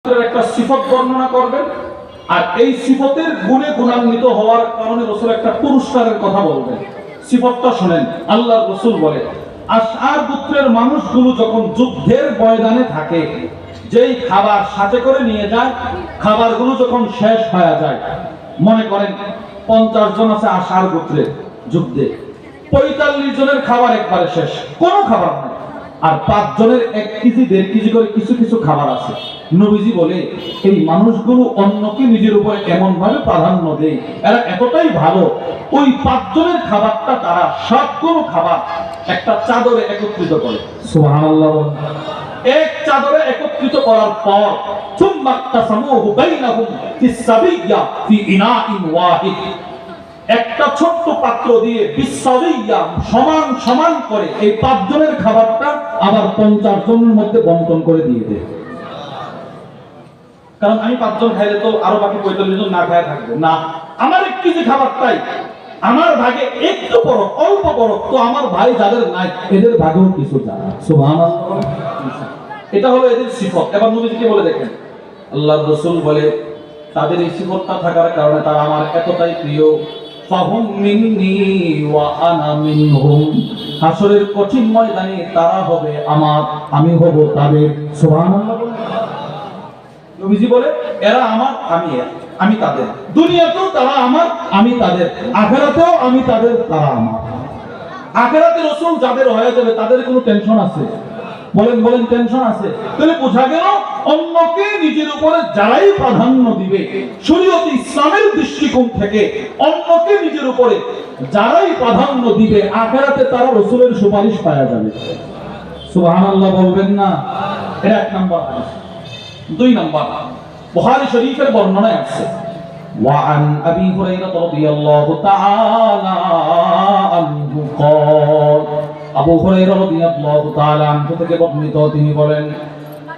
একটা সিফত বর্ণনা করবেন, আর এই সিফতের গুণে গুণান্বিত হওয়ার কারণে রাসূল একটা পুরস্কারের কথা বলবেন। সিফতটা শুনেন। আল্লাহর রাসূল বলে, আশআর গোত্রের মানুষগুলো যখন যুদ্ধের ময়দানে থাকে, যেই খাবার সাথে করে নিয়ে যায়, খাবারগুলো যখন শেষ হয়ে যায়, মনে করেন 50 জন আছে আশআর গোত্রের যুদ্ধে, 45 জনের খাবার একবারে শেষ, কোনো খাবার নাই, আর 5 জনের 1 কেজি 1.5 কেজি করে কিছু কিছু খাবার আছে। নবীজি বলে, এই মানুষগুলো অন্যকে নিজের উপরে এমন ভাবে প্রাধান্য দেয়, এরা এতটাই ভালো, ওই 5 জনের খাবারটা তারা সবগুলো খাবার একটা চাদরে একত্রিত করে। সুবহানাল্লাহ। এক চাদরে একত্রিত করার পর সুম্মাক্তাসামুহু বাইনাহুম ফিস-সাবিয়্যা ফি ইনাইন ওয়াহিদ, একটা ছোট্ট পাত্র দিয়ে বিসাবিয়া সমান সমান করে এই 5 জনের খাবারটা আবার 50 জনের মধ্যে বন্টন করে দিয়ে দেয়। কারণ আমি 5 জন খাইলে তো আরো বাকি 45 জন না খায় থাকবে না, আমার 1 কেজি খাবারটাই আমার ভাগে একটু বড়, অল্প বড়, তো আমার ভাই যাদের নাই এদের ভাগেও কিছু যায়। সুবহানাল্লাহ। এটা হলো এদের সিফত। এবার নবীজি কি বলে দেখেন, আল্লাহর রাসূল বলে, তাদের এই সিফতটা থাকার কারণে তারা আমার এতটাই প্রিয়, ফাহুম মিন্নি ওয়া আনা মিনহুম, হাসরের কঠিন ময়দানে তারা হবে আমার, আমি হব তাদের। সুবহানাল্লাহ। নবীজি বলে, এরা আমার, আমি তাদের। দুনিয়াতেও তারা আমার, আমি তাদের। আখিরাতেও আমি তাদের, তারা আমার। আখিরাতে রাসূল যাদের হয়ে যাবে তাদের কোনো টেনশন আছে? বলেন টেনশন আছে? তাহলে বোঝা গেল অন্যকে নিজের উপরে যারাই প্রাধান্য দিবে, শরীয়ত ইসলামের দৃষ্টিকোণ থেকে অন্যকে নিজের উপরে যারাই প্রাধান্য দিবে, আখিরাতে তারা রাসূলের সুপারিশ পাওয়া যাবে। সুবহানাল্লাহ বলবেন না? এটা 1 নাম্বার। 2 নাম্বার, বুখারী শরীফের বর্ণনায় আছে, وعن أبي هريرة رضي الله تعالى عنه قال, আবু হুরায়রা রাদিয়াল্লাহু তাআলা আনহু থেকে বর্ণিত, তিনি বলেন,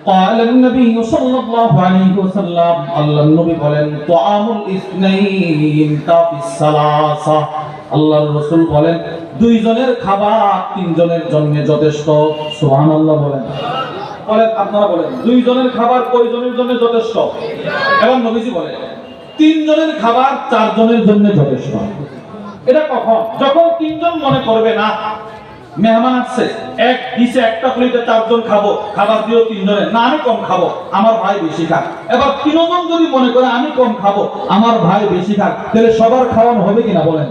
قال النبي صلى الله عليه وسلم, আল্লাহর নবী বলেন, طعامul ইসনাইন কাফিস সালাসা, আল্লাহর রাসূল বলেন, 2 জনের খাবার 3 জনের জন্য যথেষ্ট। সুবহানাল্লাহ বলেন। আপনারা বলেন, 2 জনের খাবার কয় জনের জন্য যথেষ্ট? এবং নবীজি বলেন, 3 জনের খাবার 4 জনের জন্য যথেষ্ট। এটা কখন? যখন 3 জন মনে করবে না, মেহমান আসছে, এক ডিশে একটা প্লেটে 4 জন খাবো, খাবার দিও 3 জনের, না আমি কম খাবো, আমার ভাই বেশি খাক। এবার 3 জন যদি মনে করে আমি কম খাবো, আমার ভাই বেশি খাক, তাহলে সবার খাওয়ানো হবে কিনা বলেন?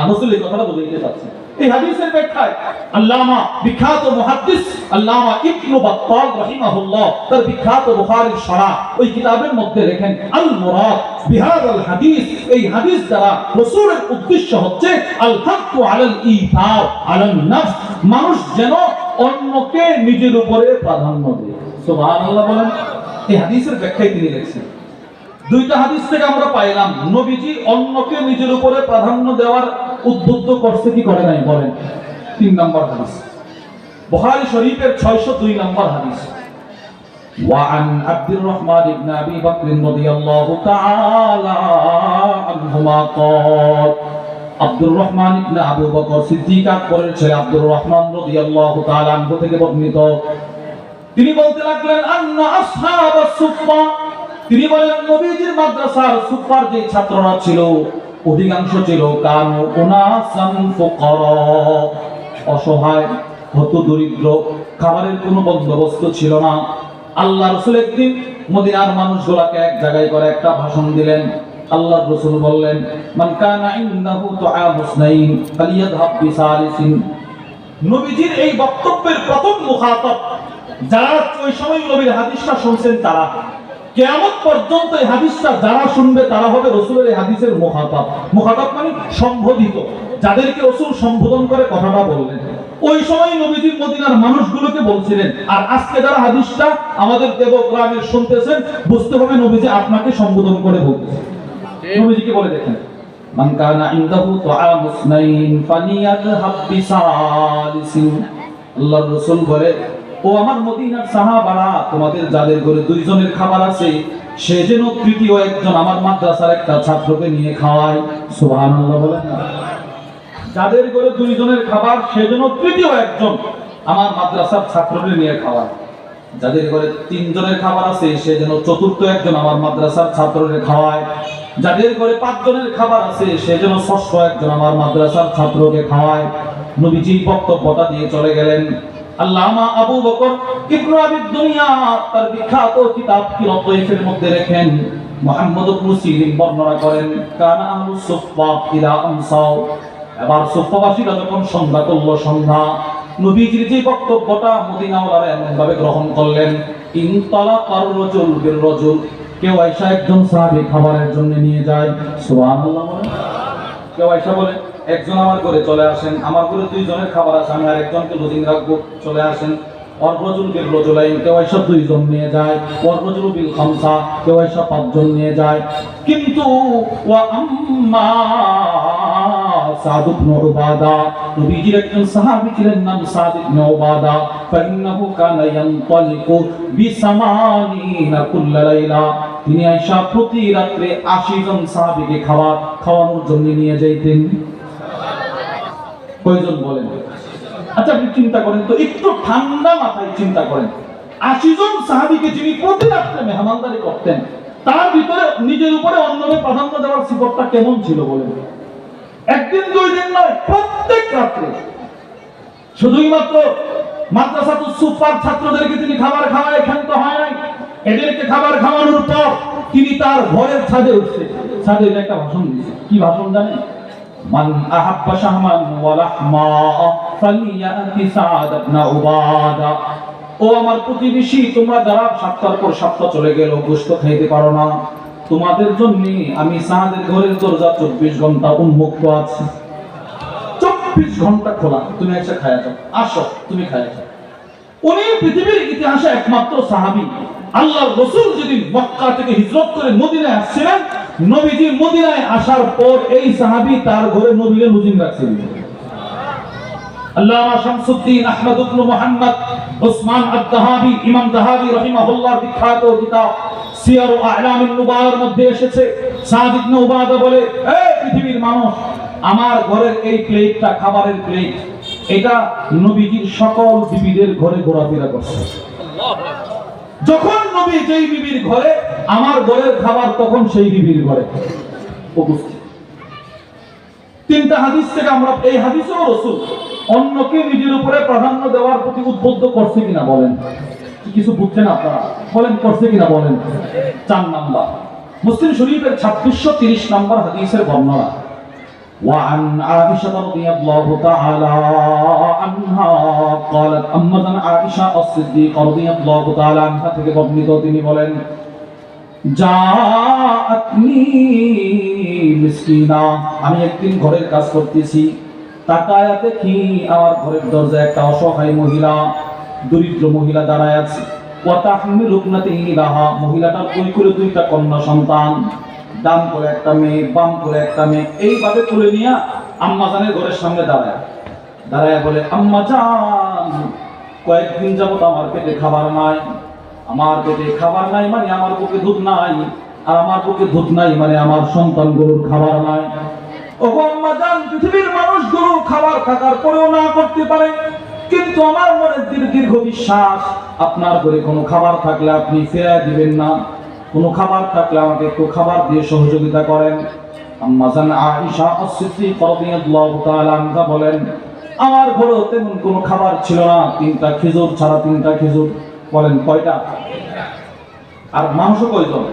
রাসূল এই কথাটা বুঝাইতে চাচ্ছেন। এই হাদিসের ব্যাখ্যায় আল্লামা বিখ্যাত মুহাদ্দিস আল্লামা ইবনে বাত্তাল রাহিমাহুল্লাহ তার বিখ্যাত বুখারীর শরহ ওই কিতাবের মধ্যে লেখেন, আল মুরাদ বিহাদাল হাদিস, এই হাদিস দ্বারা রাসূলের উদ্দেশ্য হচ্ছে আল হাক্কু আলাল ইথার আলান নাফস, মানুষ যেন অন্যকে নিজের উপরে প্রাধান্য দেয়। সুবহানাল্লাহ বলেন। এই হাদিসের ব্যাখ্যায় তিনি লিখছেন, 2টা হাদিস থেকে আমরা পাইলাম নবীজি অন্যকে নিজের উপরে প্রাধান্য দেওয়ার উদ্বুদ্ধ করছে কি করে নাই বলেন? 3 নাম্বার হাদিস, বুখারী শরীফের 602 নাম্বার হাদিস, وعن عبد الرحمن بن ابي بكر رضي الله تعالى عنهما قال, আব্দুর রহমান ইবনে আবু বকর সিদ্দিক আকবরের ছেলে আব্দুর রহমান রাদিয়াল্লাহু তাআলা আনহু থেকে বর্ণিত, তিনি বলতে লাগলেন, আন্না আসহাবাস সুফফা, তিনি বলেন নবীজির মাদ্রাসার সুফফার যে ছাত্ররা ছিল অধিকাংশ ছিল কানু উনাসান ফুকারা, অসহায়, হত দরিদ্র, খাবারের কোনো বন্দোবস্ত ছিল না। আল্লাহ রাসূল একদিন মদিনার মানুষগুলোকে এক জায়গায় করে একটা ভাষণ দিলেন। আল্লাহর রাসূল বললেন, মান কানা ইনদাহু তুআমুস নাইন ফালিয়াযহাব বিসালিসিন। নবীজির এই বক্তব্যের প্রথম মুখাতাব যারা ওই সময় নবীর হাদিসটা শুনছেন, তারা কিয়ামত পর্যন্ত এই হাদিসটা যারা শুনবে তারা হবে রাসূলের এই হাদিসের মুখাতাব। মুখাতাব মানে সম্বোধিত, যাদেরকে রাসূল সম্বোধন করে কথাটা বললেন। ওই সময় নবীজি মদিনার মানুষগুলোকে বলছিলেন, আর আজকে যারা হাদিসটা আমাদের দেবগ্রামের শুনতেছেন, বুঝতে হবে নবীজি আপনাকে সম্বোধন করে বলতেছেন। নবীজিকে বলে দেখেন, মান কানা ইনদাহু তুআমুস নাইন ফালিয়াযহাব বিসালিসিন। আল্লাহর রাসূল বলে, ও আমার মদিনার সাহাবারা, তোমাদের যাদের ঘরে 2 জনের খাবার আছে, সে যেন তৃতীয় একজন আমার মাদ্রাসার একটা ছাত্রকে নিয়ে খাওয়ায়। সুবহানাল্লাহ বলেন না? যাদের ঘরে 2 জনের খাবার, সে যেন তৃতীয় একজন আমার মাদ্রাসার ছাত্রকে নিয়ে খাওয়ায়। যাদের ঘরে 3 জনের খাবার আছে সে যেন চতুর্থ একজন আমার মাদ্রাসার ছাত্রদের খাওয়ায়। যাদের ঘরে 5 জনের খাবার আছে সে যেন ষষ্ঠ একজন আমার মাদ্রাসার ছাত্রকে খাওয়ায়। নবীজি বক্তব্যটা দিয়ে চলে গেলেন। আল্লামা আবু বকর ইবনে আবি দুনিয়া তার বিখ্যাত কিতাব কিরাতাইফের মধ্যে লেখেন, মুহাম্মদ ইবনে সিরিন বর্ণনা করেন, কানা আহলুস সুফফা ইলা আমসাও, এবার সুফফাবাসীরা যখন সন্ধ্যা করল, সন্ধ্যা, নবীজির যে বক্তব্যটা মদিনাওয়ালারা এমন ভাবে গ্রহণ করলেন, ইনতালাকার রাজুল বির রাজুল, কেউ আয়েশা একজন সাহাবী খাবারের জন্য নিয়ে যায়, সুবহানাল্লাহ বলেন। কেউ আয়েশা বলে, একজন আমার ঘরে চলে আসেন, আমার ঘরে 2 জনের খাবার আছে, আমি আরেকজনকে লজিং রাখবো, চলে আসেন। ওয়াররাজুল বির রাজুলাইন, কেউ আয়েশা 2 জন নিয়ে যায়। ওয়াররাজুল বিল খামসা, কেউ আয়েশা 5 জন নিয়ে যায়। কিন্তু ওয়া আম্মা সাদ ইবনে উবাদা, নবীজির একজন সাহাবী ছিলেন নাম সাদ ইবনে উবাদা, ফাইন্নাহু কানা ইয়ানতালিকু বিসামানিনা কুল্লা লাইলা, তিনি আয়েশা প্রতি রাতে 80 জন সাহাবীকে খাবার খাওয়ানোর জন্য নিয়ে যাইতেন। কয়জন বলেন? আচ্ছা আপনি চিন্তা করেন তো, একটু ঠান্ডা মাথায় চিন্তা করেন, 80 জন সাহাবীকে যিনি প্রতি রাতে মেহমানদারি করতেন, তার ভিতরে নিজের উপরে অন্যকে প্রাধান্য দেওয়ার সিফতটা কেমন ছিল বলেন? একদিন 2 দিন নয়, প্রত্যেক রাতে। শুধুই মাত্র মাদ্রাসাতুস সুফফার ছাত্রদেরকে তিনি খাবার খাওয়ায় ক্ষান্ত হয় নাই, এদেরকে খাবার খাওয়ানোর পর তিনি তার ঘরের ছাদে উঠছে, ছাদে একটা ভাষণ দিয়েছে। কি ভাষণ জানেন? মান আহাব্বা শাহমান ওয়া লাহমা ফালিয়াতি সাদ ইবনে উবাদা, ও আমার প্রতিবেশী, তোমরা যারা সপ্তাহের পর সপ্তাহ চলে গেল গোশত খাইতে পারো না, তোমাদের জন্য আমি সাদের ঘরের দরজা 24 ঘন্টা উন্মুক্ত আছে, 24 ঘন্টা খোলা, তুমি এসে খায়া যাও, আসো তুমি খায়া যাও। উনি পৃথিবীর ইতিহাসে একমাত্র সাহাবী, আল্লাহর রাসূল যেদিন মক্কা থেকে হিজরত করে মদিনায় আসছিলেন, নবীজি মদিনায় আসার পর এই সাহাবী তার ঘরে নবীকে লজিং রাখছিলেন। আল্লামা শামসুদ্দিন আহমদ ইবনে মুহাম্মদ উসমান আদ-দাহাবি, ইমাম দাহাবি রাহিমাহুল্লাহর বিখ্যাত কিতাব সিয়ার ও আ'লামিন নুবালার মধ্যে এসেছে, সাদ ইবনে উবাদা বলে, এই পৃথিবীর মানুষ, আমার ঘরের এই প্লেটটা, খাবারের প্লেট, এটা নবীজির সকল বিবিদের ঘরে ঘোরাফেরা করছে। যখন নবী যেই বিবির ঘরে, আমার ঘরের খাবার তখন সেই বিবির ঘরে উপস্থিত। 3টা হাদিস থেকে আমরা, এই হাদিসেও রাসূল অন্যকে নিজের উপরে প্রাধান্য দেওয়ার প্রতি উদ্বুদ্ধ করছে কিনা বলেন? কিছু বুঝছেন আপনারা? বলেন করছে কিনা বলেন? 4 নাম্বার, মুসলিম শরীফের 2630 নম্বর হাদিসের বর্ণনা। وعن عائشة رضي الله تعالى عنها قالت, أمّا عائشة الصديقة رضي الله تعالى عنها থেকে বর্ণিত, তিনি বলেন, জাআতনি মিসকিনা, আমি একদিন ঘরের কাজ করতেছি, তাকায়া দেখি আমার ঘরের দরজায় একটা অসহায় মহিলা, দরিদ্র মহিলা দাঁড়ায় আছে। ওয়া তাহমিলু ইবনাতাইনি লাহা, মহিলাটার কোলে কোলে 2টা কন্যা সন্তান, ডান করে একটা মেয়ে, বাম করে একটা মেয়ে, এইভাবে তুলে নিয়ে আম্মাজানের ঘরের সামনে দাঁড়ায় বলে, আম্মা জান, কয়েকদিন যাবত আমার পেটে খাবার নাই, আমার পেটে খাবার নাই মানে আমার বুকে দুধ নাই, আর আমার বুকে দুধ নাই মানে আমার সন্তানগুলোর খাবার নাই। ও আম্মা জান, পৃথিবীর মানুষগুলো খাবার থাকার পরেও না করতে পারে, কিন্তু আমার মনে দীর্ঘ বিশ্বাস, আপনার ঘরে কোনো খাবার থাকলে আপনি ফেরায় দিবেন না, কোনো খাবার থাকলে আমাকে একটু খাবার দিয়ে সহযোগিতা করেন। আম্মা জান আয়েশা as-সিদ্দিকা রাদিয়াল্লাহু তাআলা আনহা বলেন, আমার ঘরে তেমন কোনো খাবার ছিল না, 3টা খেজুর ছাড়া 3টা খেজুর। বলেন কয়টা? আর মানুষ কয়জন?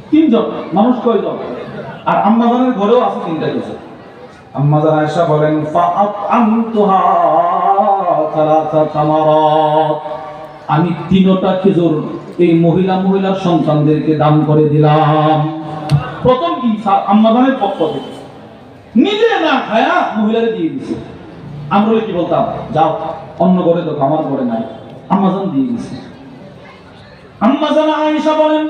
3 জন। মানুষ কয়জন? আর আম্মা জানের ঘরেও আছে 3টা খেজুর। আম্মা জান আয়েশা বলেন, ফাআতআমতুহা সালাসা তামারাত, আমি 3টা খেজুর এই মহিলার সন্তানদেরকে দান করে দিলাম। প্রথম কি আম্মা জানের পক্ষ থেকে নিজে না খায়া মহিলারে দিয়ে দিছে। আমরা কি বলতাম, যাও অন্য ঘরে দেখো, আমার ঘরে নাই, আম্মা জান দিয়ে দিছে। আম্মা জান আয়েশা বলেন,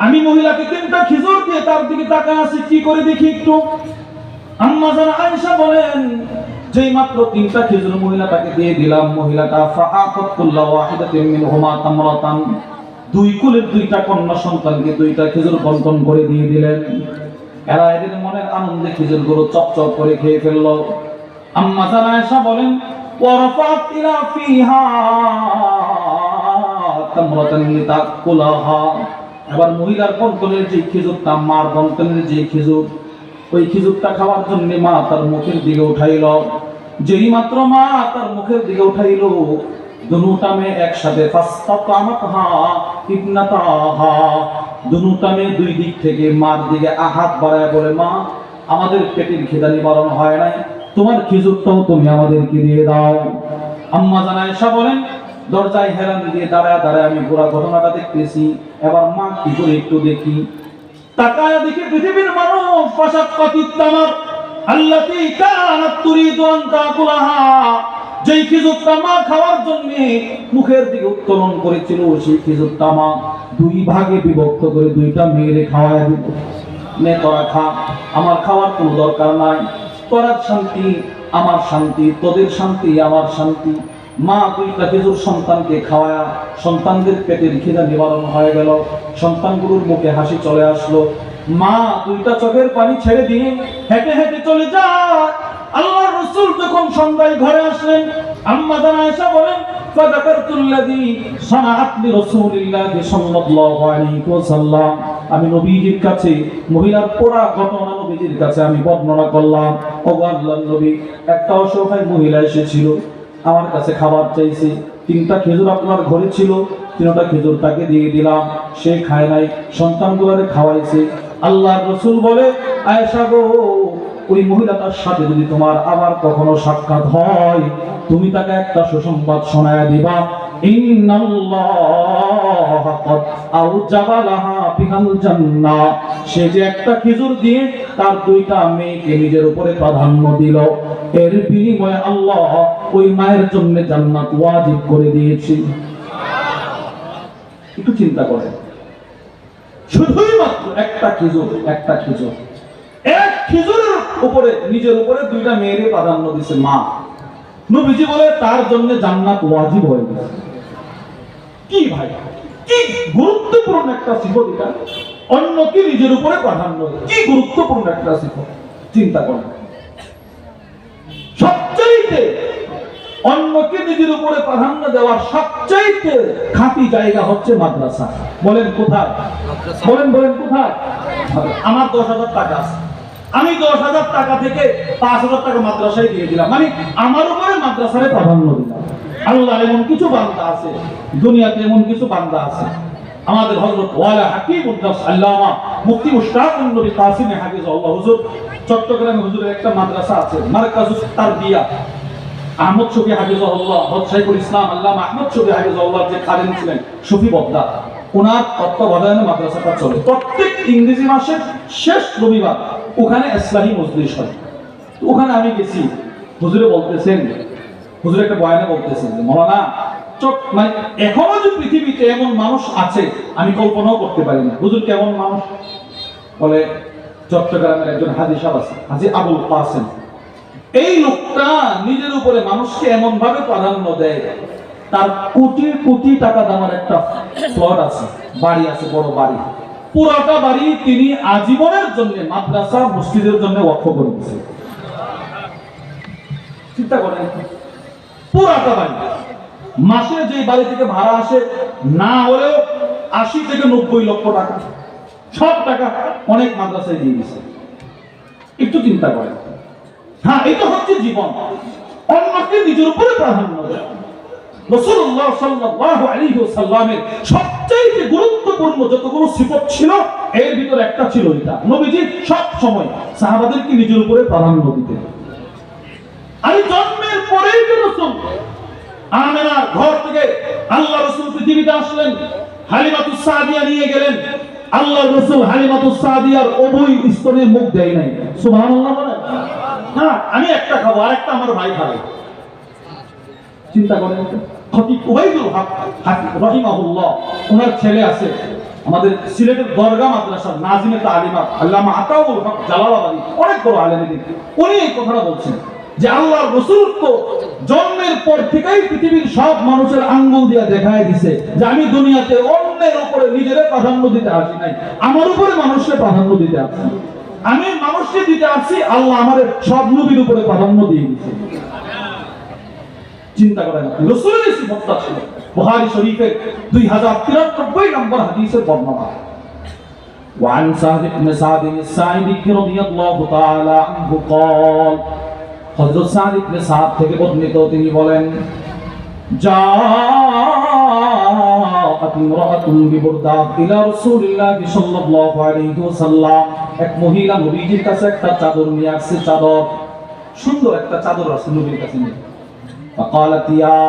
আমি মহিলাকে 3টা খেজুর দিয়ে তার দিকে তাকায় আছি, কি করে দেখি একটু। আম্মা জান আয়েশা বলেন, যেই মাত্র 3টা খেজুর মহিলাটাকে দিয়ে দিলাম, মহিলাটা ফাআতাত কুল্লা ওয়াহিদাতিন মিনহুমা তামরাতান, 2 কুলের 2টা কন্যা সন্তানকে 2টা খেজুর বন্টন করে দিয়ে দিলেন। এরা এদের মনের আনন্দে খেজুরগুলো চপচপ করে খেয়ে ফেললো। আম্মা জান আয়েশা বলেন, ওয়ারাফাত ইলা ফিহা তামরাতান লিতাকুলাহা। এবার মহিলার বন্টনের যে খেজুরটা, মার বন্টনের যে খেজুর, ওই খেজুরটা খাওয়ার জন্য মা তার মুখের দিকে উঠাইল। যেই মাত্র মা তার মুখের দিকে উঠাইল, দুনুটা মেয়ে একসাথে ফাস্তাতামাতহা ইবনাতাহা, দুনুটা মেয়ে দুই দিক থেকে মার দিকে হাত বাড়ায় বলে, মা আমাদের পেটের খিদা নিবারণ হয় নাই, তোমার খেজুরটাও তুমি আমাদেরকে দিয়ে দাও। আম্মা জান আয়েশা বলেন, দরজায় হেলান দিয়ে দাঁড়ায় দাঁড়ায় আমি পুরো ঘটনাটা দেখতেছি। এবার মা কি করে একটু দেখি, তাকায় দেখি পৃথিবীর মানুষ ফাশাক্কাতিত তামার আল্লাতী কানাত তুরিদু আন তাকুলাহা, যেই খেজুরটা মা খাওয়ার জন্য মুখের দিকে উত্তোলন করেছিল, সেই খেজুরটা মা দুই ভাগে বিভক্ত করে দুইটা মেয়েরে খাওয়ায় দিল। নে তোরা খা, আমার খাওয়ার কোনো দরকার নাই, তোরা শান্তি আমার শান্তি, তোদের শান্তি আমার শান্তি। মা দুইটা খেজুর সন্তানকে খাওয়ায়া সন্তানদের পেটের খিদা নিবারণ হয়ে গেল, সন্তানগুলোর মুখে হাসি চলে আসলো। মা দুইটা চোখের পানি ছেড়ে দিয়ে হেঁটে হেঁটে চলে যায়। আল্লাহর রাসূল যখন সন্ধ্যায় ঘরে আসলেন, আম্মা জান আয়েশা বলেন, ফাযাকারতুল্লাযী সানাআত লিরাসূলিল্লাহি সাল্লাল্লাহু আলাইহি ওয়াসাল্লাম, আমি নবীজির কাছে মহিলার পুরা ঘটনা নবীজির কাছে আমি বর্ণনা করলাম। ও আল্লাহর নবী, একটা অসহায় মহিলা এসেছিল, আমার কাছে খাবার চাইছে, 3টা খেজুর আপনার ঘরে ছিল, 3টা খেজুর তাকে দিয়ে দিলাম, সে খায় নাই, সন্তানগুলোরে খাওয়াইছে। আল্লাহর রাসূল বলে, আয়েশা গো, ওই মহিলাটার সাথে যদি তোমার আবার কখনো সাক্ষাৎ হয়, তুমি তাকে একটা সুসংবাদ শোনায়া দিবা, ইন্নাল্লাহা ক্বাদ আওজাবা লাহা বিহাল জান্নাহ, সে যে একটা খেজুর দিয়ে তার 2টা মেয়েকে নিজের উপরে প্রাধান্য দিল, এর বিনিময়ে আল্লাহ ওই মায়ের জন্য জান্নাত ওয়াজিব করে দিয়েছে। একটু চিন্তা করেন, শুধুই মাত্র একটা খেজুর, একটা খেজুর, এক খেজুরের উপরে নিজের উপরে 2টা মেয়েরে প্রাধান্য দিয়েছে মা। নবীজি বলে তার জন্য জান্নাত ওয়াজিব হয়ে গেছে। কি ভাই, কি গুরুত্বপূর্ণ একটা সিফত এটা, অন্যকে নিজের উপরে প্রাধান্য, কি গুরুত্বপূর্ণ একটা সিফত, চিন্তা করেন। সবচাইতে অন্যকে নিজের উপরে প্রাধান্য দেওয়ার সবচাইতে খাঁটি জায়গা হচ্ছে মাদ্রাসা। বলেন কোথায়? বলেন বলেন কোথায়? আমার 10,000 টাকা আছে, আমি 10,000 টাকা থেকে 5,000 টাকা মাদ্রাসায় দিয়ে দিলাম, মানে আমার উপরে মাদ্রাসায় প্রাধান্য দিলাম। আল্লাহ এমন কিছু বান্দা আছে, দুনিয়াতে এমন কিছু বান্দা আছে, আমাদের হযরত ওয়ালা হাকিমুন নাফস আল্লামা মুফতি মুশতাকুন নবী কাসিম হাফিজাহুল্লাহ হুজুর, চট্টগ্রামে হুজুরের একটা মাদ্রাসা আছে, মারকাজুত তারবিয়া। আহমদ শফি হাফিজাহুল্লাহ, হযরত শাইখুল ইসলাম আল্লামা আহমদ শফি হাফিজাহুল্লাহ যে খাদেম ছিলেন, শফি বদ্দা, ওনার তত্ত্বাবধানে মাদ্রাসাটা চলে। প্রত্যেক ইংরেজি মাসের শেষ রবিবার ওখানে ইসলামী মজলিস হয়। ওখানে আমি গেছি, হুজুরে বলতেছেন, হুজুর একটা বয়ানে বলতেছেন যে মাওলানা, মানে এখনো যে পৃথিবীতে এমন মানুষ আছে আমি কল্পনাও করতে পারি না। হুজুর কেমন মানুষ? বলে চট্টগ্রামের একজন হাজী সাহেব আছে, হাজী আবুল কাসেম। এই লোকটা নিজের উপরে মানুষকে এমন ভাবে প্রাধান্য দেয়, তার কোটি কোটি টাকা দামের একটা প্লট আছে, বাড়ি আছে, বড় বাড়ি, পুরাটা বাড়ি তিনি আজীবনের জন্য মাদ্রাসা মসজিদের জন্য ওয়াকফ করে দিয়েছে। চিন্তা করেন, পুরাটা বাড়ি, মাসে যে বাড়ি থেকে ভাড়া আসে না হলেও 80 থেকে 90 লক্ষ টাকা, সব টাকা অনেক মাদ্রাসায় দিয়ে দিয়েছে। একটু চিন্তা করেন। হ্যাঁ, এটা হচ্ছে জীবন, অন্যকে নিজের উপরে প্রাধান্য দেওয়া। রাসূলুল্লাহ সাল্লাল্লাহু আলাইহি ওয়াসাল্লামের সবচেয়ে গুরুত্বপূর্ণ যতগুলো সিফত ছিল, এর ভিতর একটা ছিল এটা, নবীজি সব সময় সাহাবাদেরকে নিজের উপরে প্রাধান্য দিতেন। আর জন্মের পরেই যে রাসূল আমেনার ঘর থেকে আল্লাহ রাসূল পৃথিবীতে আসলেন, হালিমাতুস সাদিয়া নিয়ে গেলেন। আল্লাহ রাসূল হালিমাতুস সাদিয়ার উভয় স্তনে মুখ দেয় নাই। সুবহানাল্লাহ বলেন। হ্যাঁ, আমি একটা খাবো, আরেকটা আমার ভাই খাবে। চিন্তা করেন, খতিব উবাইদুল হক রাহিমাহুল্লাহ, ওনার ছেলে আছে আমাদের সিলেটের দরগা মাদ্রাসার নাজিমে তালিমাত আল্লামা আতাউল হক জালালাবাদী, অনেক বড় আলেম। উনি এই কথাটা বলছেন যে আল্লাহর রাসূল তো জন্মের পর থেকেই পৃথিবীর সব মানুষের আঙ্গুল দিয়ে দেখায় দিছে যে আমি দুনিয়াতে অন্যের উপরে নিজের প্রাধান্য দিতে আসি নাই, আমার উপরে মানুষকে প্রাধান্য দিতে আসি। আমি মানুষকে দিতে আসি, আল্লাহ আমাদের সব নবীর উপরে প্রাধান্য দিয়ে দিয়েছে। চিন্তা করেন, রাসূলের সিফতটা ছিল। বুখারী শরীফের 2093 নম্বর হাদিসের বর্ণনা। وعن سهل بن سعد الساعدي رضي الله تعالى عنه قال হযরত সাদ ইবনে সাদ থেকে বর্ণিত তিনি বলেন জাআত ইমরাআতুন বিবুরদা ইলা রাসূলিল্লাহি সাল্লাল্লাহু আলাইহি ওয়াসাল্লাম, এক মহিলা নবীজির কাছে একটা চাদর নিয়ে আসছে, চাদর সুন্দর একটা চাদর আছে নবীর কাছে নিয়ে। فقالت يا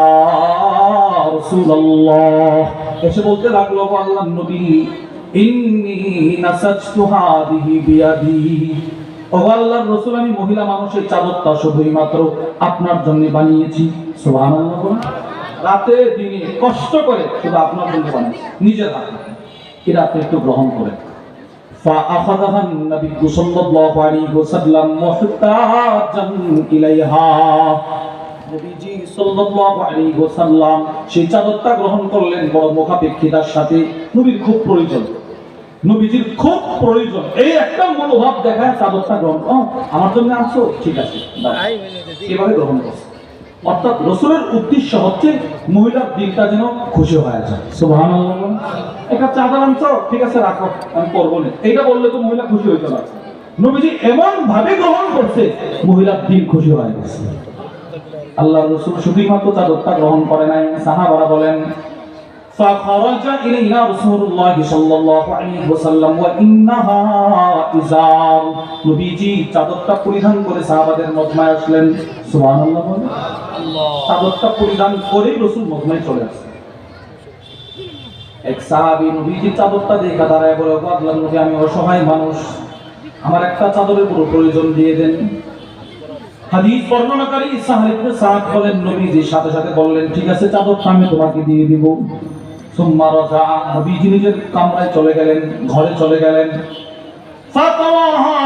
رسول الله, এসে বলতে লাগলো আল্লাহর নবী ইন্নী নাসাজতু হাদিহি বিয়াদি, ও আল্লাহর রাসূল আমি মহিলা মানুষের চাদরটা শুধুই মাত্র আপনার জন্য বানিয়েছি। সুবহানাল্লাহ। রাতে দিনে কষ্ট করে শুধু আপনার জন্য বানিয়েছি, নিজের হাতে, এটা আপনি একটু গ্রহণ করেন। فأخذها النبي صلى الله عليه وسلم محتاجا إليها, নবীজি সাল্লাল্লাহু আলাইহি ওয়াসাল্লাম সেই চাদরটা গ্রহণ করলেন বড় মুখাপেক্ষিতার সাথে। নবীর খুব প্রয়োজন, নবীজির খুব প্রয়োজন, এই একটা মনোভাব দেখায় চাদরটা গ্রহণ, আমার জন্য আনছো, ঠিক আছে, এভাবে গ্রহণ করছে। অর্থাৎ রাসূলের উদ্দেশ্য হচ্ছে মহিলার দিলটা যেন খুশি হয়ে যায়। সুবহানাল্লাহ। একটা চাদর আনছো, ঠিক আছে রাখো, আমি পরবো না, এইটা বললে তো মহিলা খুশি হইতে পারে। নবীজি এমন ভাবে গ্রহণ করছে মহিলার দিল খুশি হয়ে গেছে। আল্লাহর রাসূল শুধুমাত্র চাদরটা গ্রহণ করে নাই, সাহাবারা বলেন فخرج إلينا رسول الله صلى الله عليه وسلم وإنها إزار, নবীজি চাদরটা পরিধান করে সাহাবাদের মজমায় আসলেন। সুবহানাল্লাহ। চাদরটা পরিধান করে রাসূল মজমায় চলে আসলেন। এক সাহাবী নবীজি চাদরটা দেখে দাঁড়ায় বলে, আল্লাহর নবী আমি অসহায় মানুষ, আমার একটা চাদরের পুরো প্রয়োজন দিয়ে দেন। হাদিস বর্ণনাকারী সাহেল ইবনে সাদ বলেন নবীজি সাথে সাথে বললেন ঠিক আছে চাদরটা আমি তোমাকে দিয়ে দিব। সুম্মা রাজা, নবীজি নিজের কামরায় চলে গেলেন, ঘরে চলে গেলেন। ফাতাওয়াহা,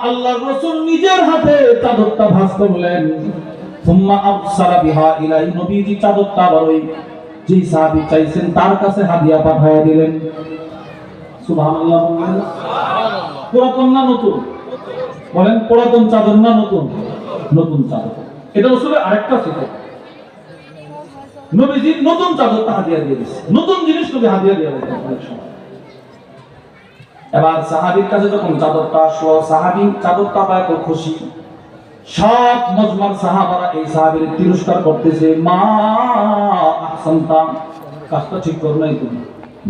আল্লাহর রাসূল নিজের হাতে চাদরটা ভাঁজ করলেন। সুম্মা আরসালা বিহা ইলাই, নবীজি চাদরটা আবার ওই যে সাহাবী চাইছেন তার কাছে হাদিয়া পাঠিয়ে দিলেন। সুবহানাল্লাহ। পুরাতন না নতুন? বলেন পুরাতন চাদর না নতুন? নতুন চাদর। এটা রাসূলের আরেকটা সিফাত, নবীজি নতুন চাদরটা হাদিয়া দিয়ে দিয়েছে, নতুন জিনিস নবী হাদিয়া দিয়ে দিয়েছেন অনেক সময়। এবার সাহাবীর কাছে যখন চাদরটা আসলো, সাহাবী চাদরটা পায় তো খুশি, সব মজমার সাহাবারা এই সাহাবীর তিরস্কার করতেছে, মা আহসানতা, কাজটা ঠিক করো নাই তুমি,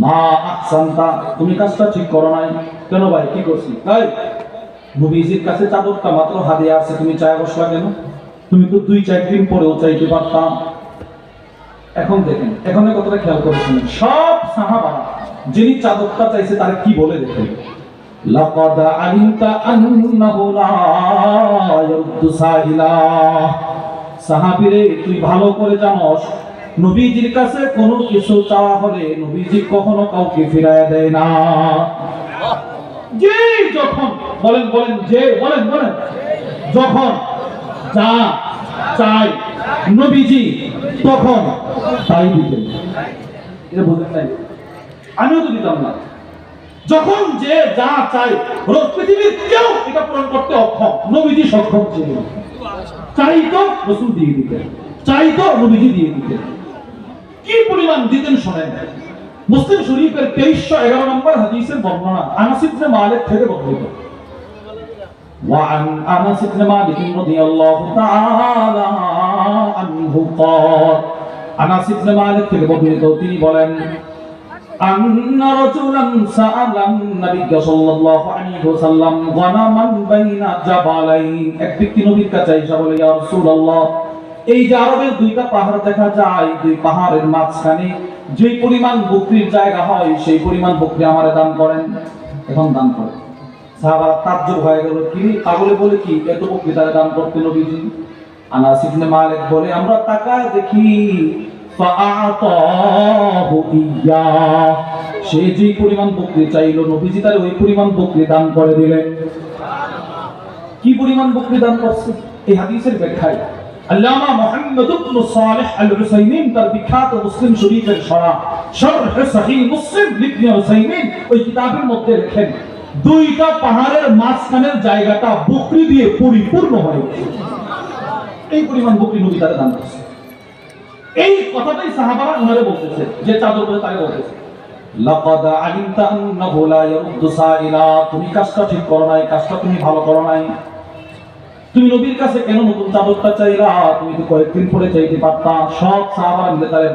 মা আহসানতা, তুমি কাজটা ঠিক করো নাই। কেন ভাই, কি করছি? তাই নবীজির কাছে চাদরটা মাত্র হাদিয়া আছে, তুমি চায় বসলা কেন? তুমি তো 2-4 দিন পরেও চাইতে পারতাম। এখন দেখেন, এখন এই কথাটা খেয়াল করে শুনুন, সব সাহাবারা যিনি চাদরটা চাইছে তার কি বলে দেখেন, লাকাদ আলিমতা আন্নাহু লা ইয়ারুদ্দু সাইলা, সাহাবীরে তুই ভালো করে জানোস নবীজির কাছে কোনো কিছু চাওয়া হলে নবীজি কখনো কাউকে ফিরায় দেয় না। যে যখন বলেন বলেন যে বলেন বলেন যখন যা চাই নবীজি তখন তাই দিতেন। এটা বুঝেন নাই? আমিও তো দিতাম না। যখন যে যা চাই পৃথিবীর কেউ এটা পূরণ করতে অক্ষম, নবীজি সক্ষম ছিলেন। চাই তো রাসূল দিয়ে দিতেন, চাই তো নবীজি দিয়ে দিতেন। কি পরিমাণ দিতেন শোনেন। মুসলিম শরীফের 2311 নম্বর হাদিসের বর্ণনা, আনাস ইবনে মালিক থেকে বর্ণিত। وعن أنس بن مالك رضي الله تعالى عنه قال, আনাস ইবনে মালিক থেকে বর্ণিত তিনি বলেন, أن رجلا سأل النبي صلى الله عليه وسلم غنما بين جبلين, এক ব্যক্তি নবীর কাছে এসে বলে, ইয়া রাসূলুল্লাহ, এই যে আরবের দুইটা পাহাড় দেখা যায়, দুই পাহাড়ের মাঝখানে যে পরিমাণ বকরির জায়গা হয় সেই পরিমাণ বকরি আমারে দান করেন। এখন দান করেন। সাহাবারা তাজ্জব হয়ে গেল, কি পাগলে বলে কি এত বকরি তারা দান করতে নবীজি? আনাস ইবনে মালিক বলে, আমরা তাকায় দেখি ফাআতাহু ইয়া, সে যে পরিমাণ বকরি চাইলো নবীজি তার ওই পরিমাণ বকরি দান করে দিলেন। কি পরিমাণ বকরি দান করছে? এই হাদিসের ব্যাখ্যায় আল্লামা মুহাম্মদ ইবনে সালেহ আল উসাইমিন তার বিখ্যাত মুসলিম শরীফের শরহ সহিহ মুসলিম ইবনে উসাইমিন ওই কিতাবের মধ্যে লেখেন, দুইটা পাহাড়ের মাঝখানের জায়গাটা বকরি দিয়ে পরিপূর্ণ হয়ে গেছে। এই পরিমাণ বকরি নবী তারা দান করছে। এই কথাটাই সাহাবারা উনারে বলতেছে, যে চাদর পরে তাকে বলতেছে লাকাদ আলিমতা আন্নাহু লা ইয়ারুদ্দু সাইলা, তুমি কাজটা ঠিক করো নাই, কাজটা তুমি ভালো করো নাই। তুমি নবীর কাছে কেন নতুন চাদরটা চাইলা? তুমি তো কয়েকদিন পরে চাইতে পারতা। সব সাহাবারা মিলে তারে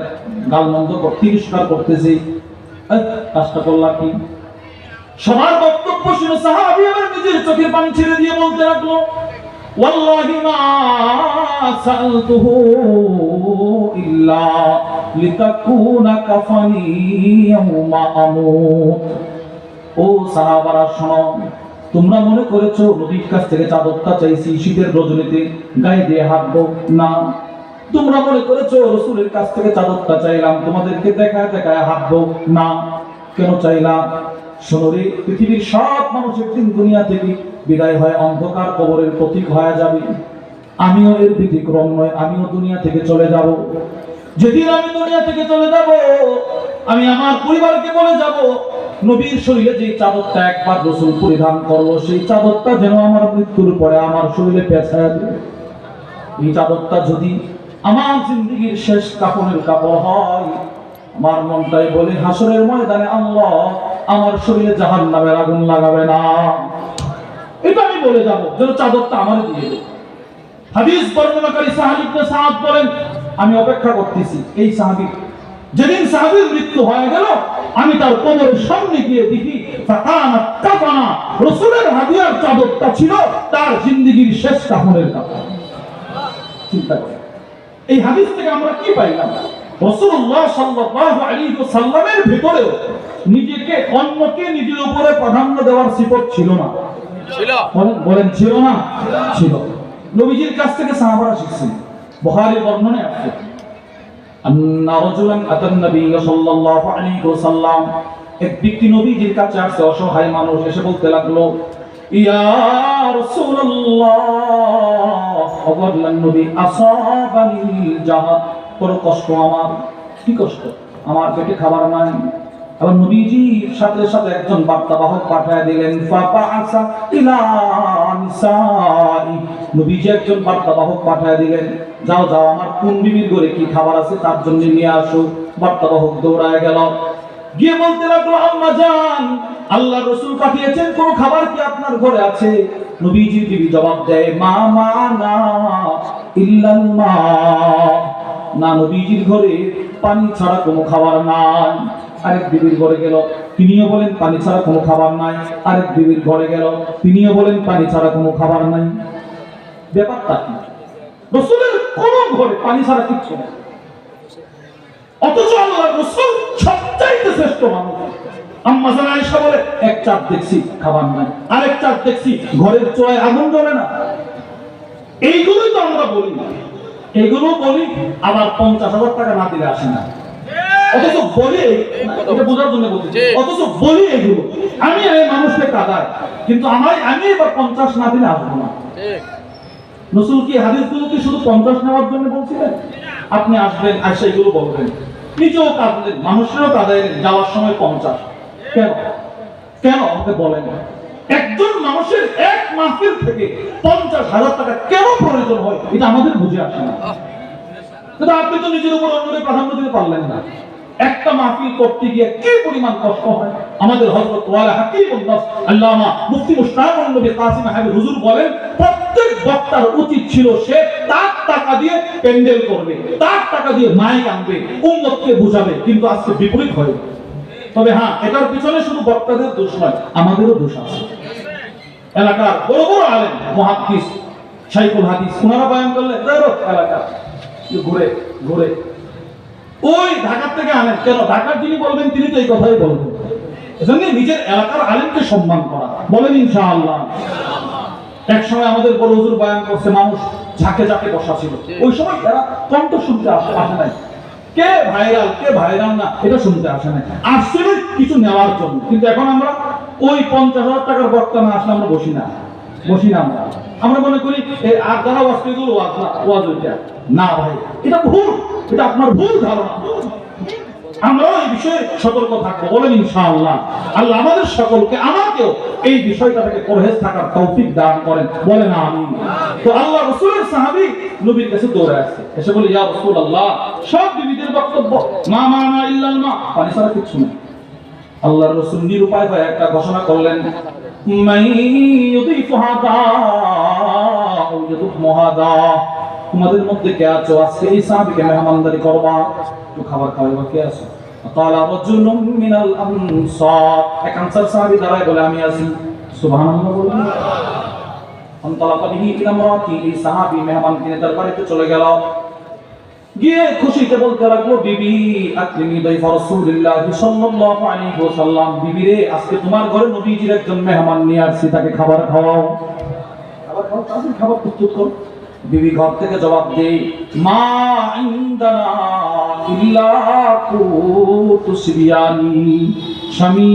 গালমন্দ তিরস্কার করতেছে, কাজটা করলা কি? সবার বক্তব্য শুনে সাহাবী আবার নিজের চোখের পানি ছেড়ে দিয়ে বলতে লাগলো, ওয়াল্লাহি মা সালতুহু ইল্লা লিতাকুনা কাফানি ইয়াউমা আমুত। ও সাহাবারা শোনো, তোমরা মনে করেছো নবীর কাছ থেকে চাদরটা চাইছি শীতের রজনীতে গায়ে দিয়ে হাঁটবো? না, তোমরা মনে করেছো রাসূলের কাছ থেকে চাদরটা চাইলাম তোমাদেরকে দেখায় দেখায় হাঁটবো? না। কেন চাইলাম? শোনো রে, পৃথিবীর সব মানুষ একদিন দুনিয়া থেকে বিদায় হয়, অন্ধকার কবরের প্রতীক হয়ে যাবে। আমিও এর ব্যতিক্রম নয়, আমিও দুনিয়া থেকে চলে যাব। যেদিন আমি দুনিয়া থেকে চলে যাব, আমি আমার পরিবারকে বলে যাব, নবীর শরীরে যে চাদরটা একবার রাসূল পরিধান করলো, সেই চাদরটা যেন আমার মৃত্যুর পরে আমার শরীরে পেঁচায় দেয়। এই চাদরটা যদি আমার জিন্দেগীর শেষ কাফনের কাপড় হয়, আমার মনটাই বলে হাসরের ময়দানে আল্লাহ আমার শরীরে জাহান্নামের আগুন লাগাবে না। এটা আমি বলে যাব, যেন চাদরটা আমার দিয়ে দেয়। হাদিস বর্ণনাকারী সাহাবী ইবনে সাদ বলেন, আমি অপেক্ষা করতেছি এই সাহাবী, যেদিন সাহাবীর মৃত্যু হয়ে গেল, আমি তার কোমরের সামনে গিয়ে দেখি ফাকানাত কাফানা, রাসূলের হাদিয়ার চাদরটা ছিল তার জিন্দেগীর শেষ কাফনের কাপড়। চিন্তা করেন, এই হাদিস থেকে আমরা কি পাইলাম? রাসূলুল্লাহ সাল্লাল্লাহু আলাইহি ওয়াসাল্লামের ভিতরেও নিজেকে অন্যকে নিজের উপরে প্রাধান্য দেওয়ার সিফত ছিল না? ছিল। বলেন ছিল না? ছিল। নবীজির কাছ থেকে সাহাবারা শিখছেন। বুখারী বর্ণনায় আছে, আন্না রাজুলান আতান নবী সাল্লাল্লাহু আলাইহি ওয়াসাল্লাম, এক ব্যক্তি নবীজির কাছে আসছে, অসহায় মানুষ, এসে বলতে লাগলো, ইয়া রাসূলুল্লাহ, ওগো নবী, আসাবানি জাহাদ, বড় কষ্ট আমার। কি কষ্ট? আমার পেটে খাবার নাই। আবার নবীজির সাথে সাথে একজন বার্তাবাহক পাঠিয়ে দিলেন, ফাবাআসা ইলা নিসাই, নবীজি একজন বার্তাবাহক পাঠিয়ে দিলেন, যাও যাও আমার কোন বিবির ঘরে কি খাবার আছে তার জন্য নিয়ে আসো। বার্তাবাহক দৌড়ায় গেল, গিয়ে বলতে লাগলো, আম্মা জান, আল্লাহ রাসূল পাঠিয়েছেন, কোন খাবার কি আপনার ঘরে আছে? নবীজির বিবি জবাব দেয়, মা মানা ইল্লাল মা, না, নবীজির ঘরে পানি ছাড়া কোনো খাবার নাই। আরেক বিবির ঘরে গেল, তিনিও বলেন পানি ছাড়া কোনো খাবার নাই। আরেক বিবির ঘরে গেল, তিনিও বলেন পানি ছাড়া কোনো খাবার নাই। ব্যাপারটা কি? রাসূলের কোন ঘরে পানি ছাড়া কিচ্ছু নেই, অথচ আল্লাহর রাসূল সবচাইতে শ্রেষ্ঠ মানুষ। আম্মা জান আয়েশা বলে, এক চাঁদ দেখছি খাবার নাই, আরেক চাঁদ দেখছি ঘরের চুলায় আগুন জ্বলে না। এইগুলোই তো আমরা বলি, এগুলো বলি, আবার 50,000 টাকা না দিলে আসে না। অথচ বলি, এটা বোঝার জন্য বলছি, অথচ বলি এগুলো, আমি এই মানুষকে কাঁদাই, কিন্তু আমি এবার 50 না দিলে আসবো না। রাসূল কি হাদিসগুলো কি শুধু 50 নেওয়ার জন্য বলছিলেন? আপনি আসবেন, আয়সা এগুলো বলবেন, নিজেও কাঁদলেন, মানুষেরও কাঁদাইলেন, যাওয়ার সময় 50। কেন? কেন আমাকে বলেন, একজন মানুষের এক মাহফিল থেকে 50,000 টাকা কেন প্রয়োজন হয়? এটা আমাদের বুঝে আসে না। কিন্তু আপনি তো নিজের উপর অন্যদের প্রাধান্য দিতে পারলেন না। একটা মাহফিল করতে গিয়ে কি পরিমাণ কষ্ট হয়। আমাদের হযরত ওয়ালা হাকিমুন নাস আল্লামা মুফতি মুশতাকুন নবী কাসিম হাবিব হুজুর বলেন, প্রত্যেক বক্তার উচিত ছিল সে তার টাকা দিয়ে প্যান্ডেল করবে, তার টাকা দিয়ে মাইক আনবে, উম্মতকে বুঝাবে, কিন্তু আজকে বিপরীত হয়। তবে হ্যাঁ, এটার পিছনে শুধু বক্তাদের দোষ নয়, আমাদেরও দোষ আছে। এলাকার বড় বড় আলেম, মুহাদ্দিস, শাইখুল হাদিস, ওনারা বয়ান করলে এলাকা ঘুরে ঘুরে ওই ঢাকা থেকে আনেন। কেন? ঢাকার যিনি বলবেন তিনি তো এই কথাই বলবেন। এজন্য নিজের এলাকার আলেমকে সম্মান করা, বলেন ইনশাআল্লাহ। এক সময় আমাদের বড় হুজুর বয়ান করছে, মানুষ ঝাঁকে ঝাঁকে বসা ছিল। ওই সময় তারা কণ্ঠ শুনতে আসে নাই, কে ভাইরাল কে ভাইরাল না এটা শুনতে আসে নাই, আসছিল কিছু নেওয়ার জন্য। কিন্তু এখন আমরা ওই 50,000 টাকার বক্তা না আসলে আমরা বসি না আমরা মনে করি আর যারা ওয়াজ করে ওয়াজ না, ওয়াজ ওইটা না। ভাই, এটা ভুল, এটা আপনার ভুল ধারণা। আমরাও এই বিষয়ে সতর্ক থাকবো, বলেন ইনশাআল্লাহ। আল্লাহ আমাদের সকলকে, আমাকেও এই বিষয়টা থেকে পরহেজ থাকার তৌফিক দান করেন, বলেন আমিন। তো আল্লাহ রাসূলের সাহাবী নবীর কাছে দৌড়ে আসছে, এসে বলে, ইয়া রাসূলুল্লাহ, সব বিবিদের বক্তব্য মা মানা ইল্লাল মা, পানি ছাড়া কিছু না। আল্লাহর রাসূল নিরুপায় হয়ে একটা ঘোষণা করলেন, মান ইউদিফু হাদা আও ইয়াদুফু হাদা, তোমাদের মধ্যে কে আছো আজকে এই সাহাবীকে মেহমানদারি করবা, একটু খাবার খাওয়াইবা, কে আছো? ক্বালা রাজুলুম মিনাল আনসার, এক আনসার সাহাবী দাঁড়ায় বলে, আমি আছি। সুবহানাল্লাহ বলুন। আনতালাকা বিহি ইলা ইমরাতি, এই সাহাবী মেহমান কিনে তার বাড়িতে চলে গেল, গিয়ে খুশিতে বলতে লাগলো, বিবি আকরিমি দাইফা রাসূলুল্লাহ সাল্লাল্লাহু আলাইহি ওয়াসাল্লাম, বিবি রে, আজকে তোমার ঘরে নবীজির একজন মেহমান নিয়ে আসছি, তাকে খাবার খাওয়াও। খাবার খাওয়াও, তাড়াতাড়ি খাবার প্রস্তুত করো। বিবি ঘর থেকে জবাব দেয়, মা ইনদানা ইল্লা কুতু সিবিয়ানি, স্বামী